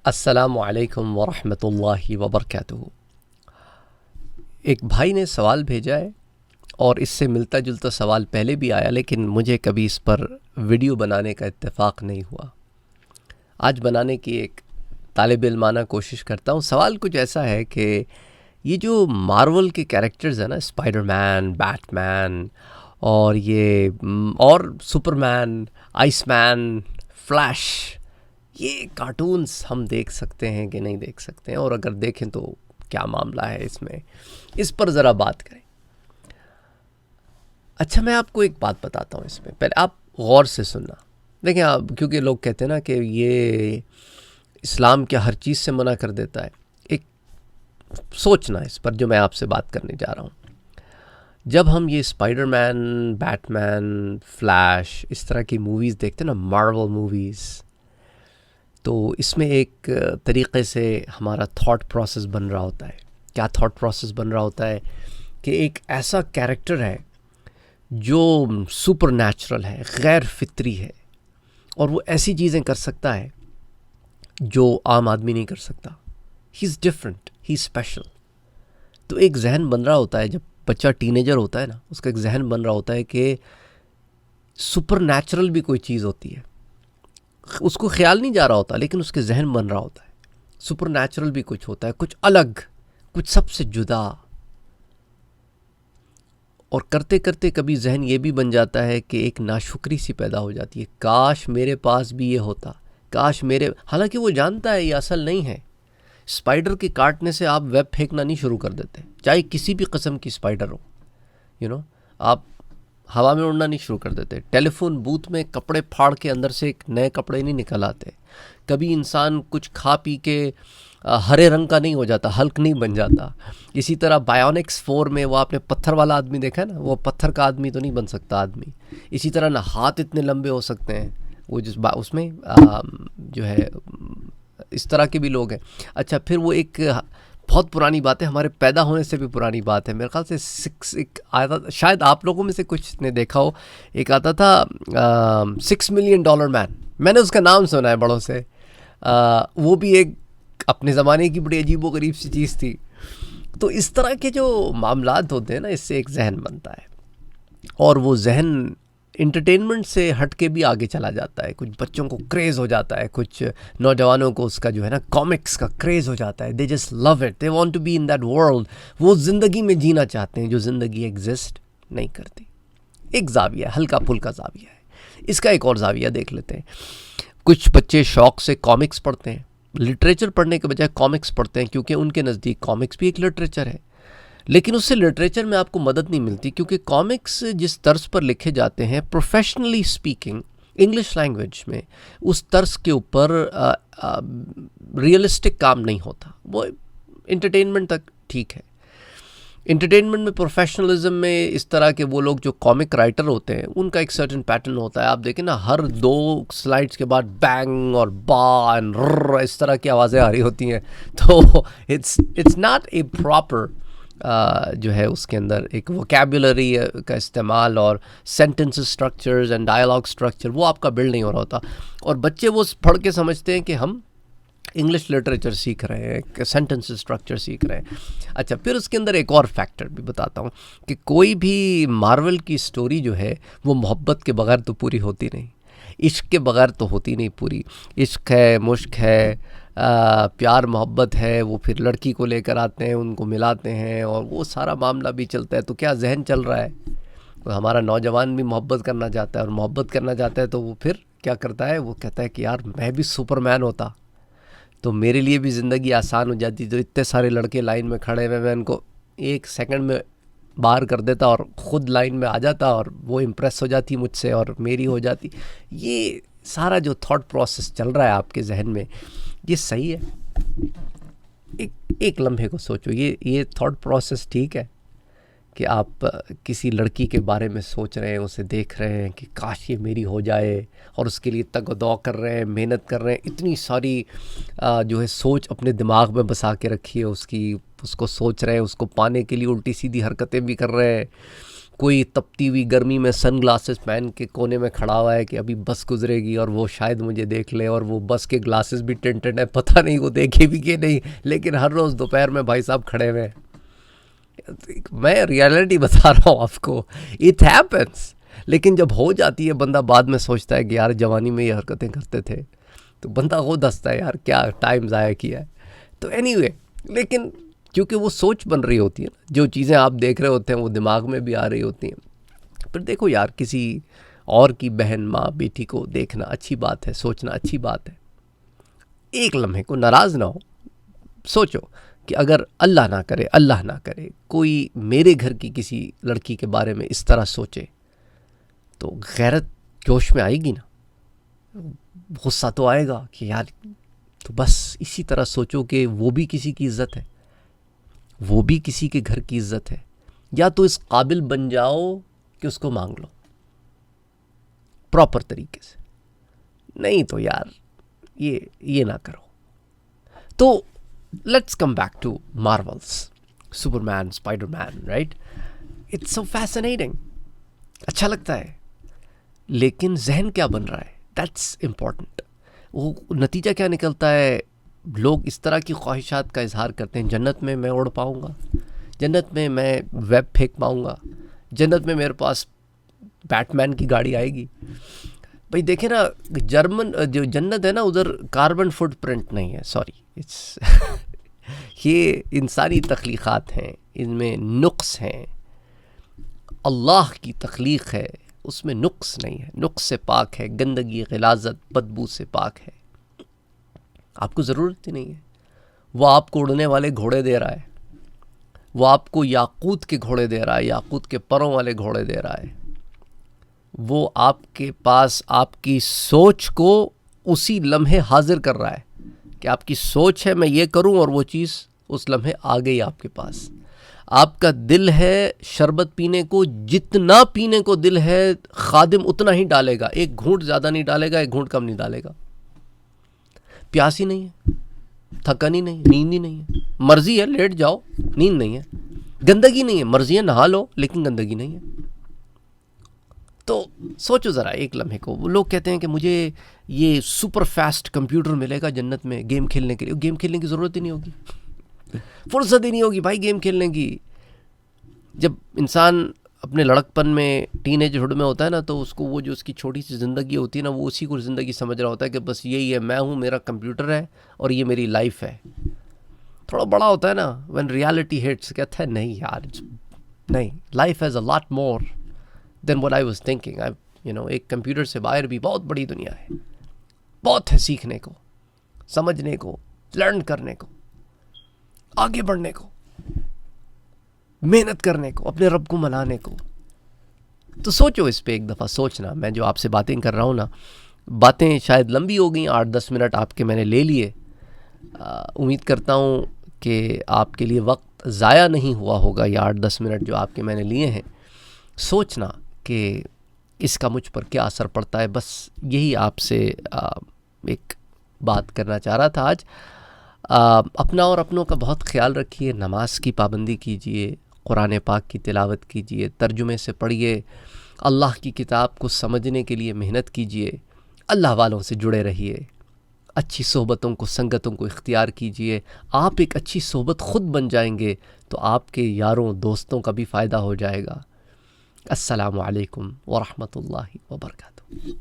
अस्सलामु अलैकुम वरहमतुल्लाहि वबरकातुहू। एक भाई ने सवाल भेजा है और इससे मिलता जुलता सवाल पहले भी आया, लेकिन मुझे कभी इस पर वीडियो बनाने का इत्तेफाक नहीं हुआ। आज बनाने की एक तालिब इल्माना कोशिश करता हूँ। सवाल कुछ ऐसा है कि ये जो मार्वल के कैरेक्टर्स हैं ना, स्पाइडरमैन, बैटमैन और ये और सुपरमैन, आइसमैन, फ्लैश, ये कार्टून्स हम देख सकते हैं कि नहीं देख सकते हैं, और अगर देखें तो क्या मामला है इसमें, इस पर ज़रा बात करें। अच्छा, मैं आपको एक बात बताता हूँ इसमें, पहले आप गौर से सुनना। देखें आप, क्योंकि लोग कहते हैं ना कि ये इस्लाम क्या हर चीज़ से मना कर देता है। एक सोचना इस पर जो मैं आपसे बात करने जा रहा हूँ। जब हम ये स्पाइडरमैन, बैटमैन, फ्लैश, इस तरह की मूवीज़ देखते हैं ना, मार्वल मूवीज़, तो इसमें एक तरीक़े से हमारा थॉट प्रोसेस बन रहा होता है। क्या थॉट प्रोसेस बन रहा होता है कि एक ऐसा कैरेक्टर है जो सुपर नेचुरल है, गैर फितरी है, और वो ऐसी चीज़ें कर सकता है जो आम आदमी नहीं कर सकता। He is different, he is special. तो एक जहन बन रहा होता है, जब बच्चा टीनेजर होता है ना, उसका एक जहन बन रहा होता है कि सुपर नेचुरल भी कोई चीज़ होती है। उसको ख्याल नहीं जा रहा होता, लेकिन उसके जहन बन रहा होता है सुपर नेचुरल भी कुछ होता है, कुछ अलग, कुछ सबसे जुदा। और करते करते कभी जहन ये भी बन जाता है कि एक नाशुक्री सी पैदा हो जाती है, काश मेरे पास भी ये होता, काश मेरे। हालांकि वो जानता है ये असल नहीं है। स्पाइडर के काटने से आप वेब फेंकना नहीं शुरू कर देते, चाहे किसी भी किस्म की स्पाइडर हो। आप हवा में उड़ना नहीं शुरू कर देते। टेलीफोन बूथ में कपड़े फाड़ के अंदर से एक नए कपड़े नहीं निकल आते। कभी इंसान कुछ खा पी के हरे रंग का नहीं हो जाता, हल्क नहीं बन जाता। इसी तरह बायोनिक्स 4 में वो आपने पत्थर वाला आदमी देखा है ना, वो पत्थर का आदमी तो नहीं बन सकता आदमी। इसी तरह ना हाथ इतने लंबे हो सकते हैं, वो जिस उसमें जो है इस तरह के भी लोग हैं। अच्छा, फिर वो एक बहुत पुरानी बात है, हमारे पैदा होने से भी पुरानी बात है, मेरे ख्याल से एक आया था, शायद आप लोगों में से कुछ ने देखा हो, एक आता था $6 मिलियन मैन। मैंने उसका नाम सुना है बड़ों से। वो भी एक अपने ज़माने की बड़ी अजीबो गरीब सी चीज़ थी। तो इस तरह के जो मामलात होते हैं ना, इससे एक जहन बनता है, और वो जहन इंटरटेनमेंट से हट के भी आगे चला जाता है। कुछ बच्चों को क्रेज़ हो जाता है, कुछ नौजवानों को उसका जो है ना कॉमिक्स का क्रेज़ हो जाता है। They just love it, they want to be in that world. वो ज़िंदगी में जीना चाहते हैं जो ज़िंदगी एग्जिस्ट नहीं करती। एक जाविया, हल्का फुल्का जाविया है। इसका एक और जाविया देख लेते हैं। कुछ बच्चे शौक़ से कॉमिक्स पढ़ते हैं, लिटरेचर पढ़ने के बजाय कॉमिक्स पढ़ते हैं, क्योंकि उनके नज़दीक कॉमिक्स भी एक लिटरेचर है। लेकिन उससे लिटरेचर में आपको मदद नहीं मिलती, क्योंकि कॉमिक्स जिस तर्ज पर लिखे जाते हैं, प्रोफेशनली स्पीकिंग इंग्लिश लैंग्वेज में, उस तर्ज के ऊपर रियलिस्टिक काम नहीं होता। वो एंटरटेनमेंट तक ठीक है। एंटरटेनमेंट में, प्रोफेशनलिज्म में, इस तरह के वो लोग जो कॉमिक राइटर होते हैं, उनका एक सर्टेन पैटर्न होता है। आप देखें ना, हर 2 स्लाइड्स के बाद बैंग और बा एंड रर इस तरह की आवाज़ें आ रही होती हैं। तो इट्स नॉट ए प्रॉपर जो है उसके अंदर एक वोकैबुलरी का इस्तेमाल और sentence structures and dialogue structure वो आपका बिल्ड नहीं हो रहा होता। और बच्चे वो पढ़ के समझते हैं कि हम इंग्लिश लिटरेचर सीख रहे हैं, सेंटेंस स्ट्रक्चर सीख रहे हैं। अच्छा, फिर उसके अंदर एक और फैक्टर भी बताता हूँ कि कोई भी मार्वल की स्टोरी जो है वो मोहब्बत के बगैर तो पूरी होती नहीं, इश्क के बगैर तो होती नहीं पूरी। इश्क है, मुश्क है, प्यार मोहब्बत है, वो फिर लड़की को लेकर आते हैं, उनको मिलाते हैं, और वो सारा मामला भी चलता है। तो क्या जहन चल रहा है, तो हमारा नौजवान भी मोहब्बत करना चाहता है, और मोहब्बत करना चाहता है तो वो फिर क्या करता है, वो कहता है कि यार मैं भी सुपरमैन होता तो मेरे लिए भी ज़िंदगी आसान हो जाती। तो इतने सारे लड़के लाइन में खड़े हुए, मैं उनको 1 सेकंड में बाहर कर देता और ख़ुद लाइन में आ जाता, और वो इम्प्रेस हो जाती मुझसे और मेरी हो जाती। ये सारा जो थॉट प्रोसेस चल रहा है आपके जहन में, ये सही है? एक लम्हे को सोचो, ये थॉट प्रोसेस ठीक है कि आप किसी लड़की के बारे में सोच रहे हैं, उसे देख रहे हैं कि काश ये मेरी हो जाए, और उसके लिए तगदौ कर रहे हैं, मेहनत कर रहे हैं, इतनी सारी जो है सोच अपने दिमाग में बसा के रखी है उसको सोच रहे हैं, उसको पाने के लिए उल्टी सीधी हरकतें भी कर रहे हैं। कोई तपती हुई गर्मी में सन ग्लासेस पहन के कोने में खड़ा हुआ है कि अभी बस गुजरेगी और वो शायद मुझे देख ले, और वो बस के ग्लासेस भी टिंटेड है, पता नहीं वो देखे भी कि नहीं, लेकिन हर रोज़ दोपहर में भाई साहब खड़े हुए हैं। मैं रियलिटी बता रहा हूँ आपको, इट हैपेंस। लेकिन जब हो जाती है बंदा बाद में सोचता है कि यार जवानी में ये हरकतें करते थे, तो बंदा खुद हंसता है, यार क्या टाइम ज़ाया किया है। तो एनीवे, लेकिन क्योंकि वो सोच बन रही होती है ना, जो चीज़ें आप देख रहे होते हैं वो दिमाग में भी आ रही होती हैं। फिर देखो यार, किसी और की बहन माँ बेटी को देखना अच्छी बात है, सोचना अच्छी बात है। एक लम्हे को नाराज़ ना हो, सोचो कि अगर अल्लाह ना करे कोई मेरे घर की किसी लड़की के बारे में इस तरह सोचे, तो गैरत जोश में आएगी ना, गुस्सा तो आएगा कि यार, तो बस इसी तरह सोचो कि वो भी किसी की इज़्ज़त है, वो भी किसी के घर की इज़्ज़त है। या तो इस काबिल बन जाओ कि उसको मांग लो प्रॉपर तरीके से, नहीं तो यार ये ना करो। तो let's come back to Marvels, Superman, Spiderman, right? It's so fascinating, अच्छा लगता है, लेकिन जहन क्या बन रहा है, दैट्स इम्पॉर्टेंट। वो नतीजा क्या निकलता है, लोग इस तरह की ख्वाहिशात का इजहार करते हैं, जन्नत में मैं उड़ पाऊँगा, जन्नत में मैं वेब फेंक पाऊँगा, जन्नत में मेरे पास बैटमैन की गाड़ी आएगी। भाई देखे ना, जर्मन जो जन्नत है ना, उधर कार्बन फुटप्रिंट नहीं है, सॉरी, इट्स ये इंसानी तख्लीक़ात हैं, इनमें नुक्स हैं, अल्लाह की तख्लीक़ है, उसमें नुक्स नहीं है, नुक्स से पाक है, गंदगी, ग़िलाज़त, बदबू से पाक है। आपको ज़रूरत ही नहीं है। वो आपको उड़ने वाले घोड़े दे रहा है, वो आपको याकूत के घोड़े दे रहा है, याकूत के परों वाले घोड़े दे रहा है। वो आपके पास आपकी सोच को उसी लम्हे हाजिर कर रहा है कि आपकी सोच है मैं ये करूं, और वो चीज़ उस लम्हे आ गई आपके पास। आपका दिल है शरबत पीने को, जितना पीने को दिल है खादिम उतना ही डालेगा, एक घूंट ज़्यादा नहीं डालेगा, एक घूंट कम नहीं डालेगा। प्यास ही नहीं है, थकन ही नहीं, नींद ही नहीं है, मर्जी है लेट जाओ, नींद नहीं है, गंदगी नहीं है, मर्जी है नहा लो, लेकिन गंदगी नहीं है। तो सोचो ज़रा एक लम्हे को। वो लोग कहते हैं कि मुझे ये सुपर फास्ट कंप्यूटर मिलेगा जन्नत में गेम खेलने के लिए, गेम खेलने की ज़रूरत ही नहीं होगी, फुर्सत ही नहीं होगी भाई गेम खेलने की। जब इंसान अपने लड़कपन में टीनेजहुड में होता है ना, तो उसको वो जो उसकी छोटी सी ज़िंदगी होती है ना, वो उसी को ज़िंदगी समझ रहा होता है कि बस यही है, मैं हूँ, मेरा कंप्यूटर है और ये मेरी लाइफ है। थोड़ा बड़ा होता है ना, व्हेन रियलिटी हिट्स, कहता है नहीं यार, नहीं, life has a lot more than what I was thinking. एक कंप्यूटर से बाहर भी बहुत बड़ी दुनिया है, बहुत है सीखने को, समझने को, लर्न करने को, आगे बढ़ने को, मेहनत करने को, अपने रब को मनाने को। तो सोचो इस पे एक दफ़ा, सोचना। मैं जो आपसे बातें कर रहा हूँ ना, बातें शायद लंबी हो गई, 8-10 मिनट आपके मैंने ले लिए। उम्मीद करता हूँ कि आपके लिए वक्त ज़ाया नहीं हुआ होगा ये 8-10 मिनट जो आपके मैंने लिए हैं। सोचना कि इसका मुझ पर क्या असर पड़ता है, बस यही आपसे एक बात करना चाह रहा था आज। अपना और अपनों का बहुत ख्याल रखिए, नमाज की पाबंदी कीजिए, कुरान पाक की तिलावत कीजिए, तर्जुमे से पढ़िए, अल्लाह की किताब को समझने के लिए मेहनत कीजिए, अल्लाह वालों से जुड़े रहिए, अच्छी सोहबतों को, संगतों को इख्तियार कीजिए। आप एक अच्छी सोहबत ख़ुद बन जाएंगे तो आपके यारों दोस्तों का भी फ़ायदा हो जाएगा। अस्सलामु अलैकुम व रहमतुल्लाहि व बरकातुहू।